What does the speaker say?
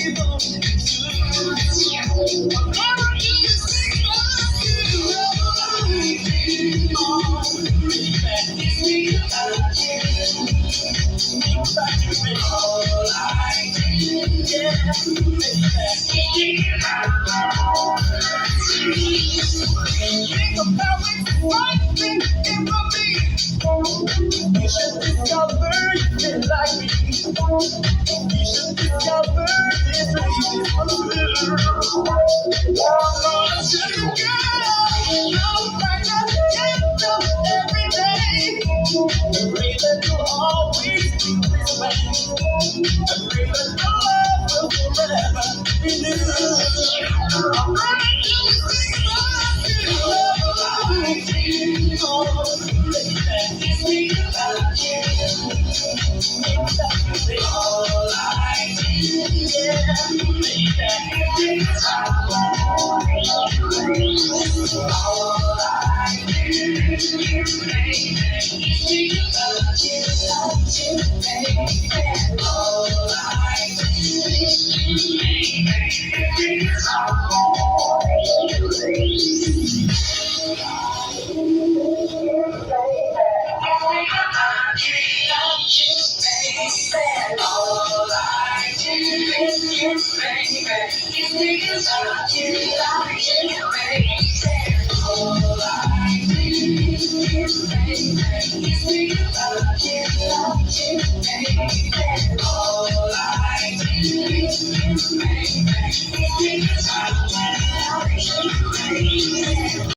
Think about it, one thing it will be. You should discover you feel like me. You should discover this baby for the world. Oh, sugar girl, I'm like a candle every day. Pray that you'll always be this way. I pray that your love will forever be new. I do think about you. Oh, baby, think about you. All I need, yeah, baby, it's all I need. All I need, baby, think about you, baby. All I need, baby, it's all I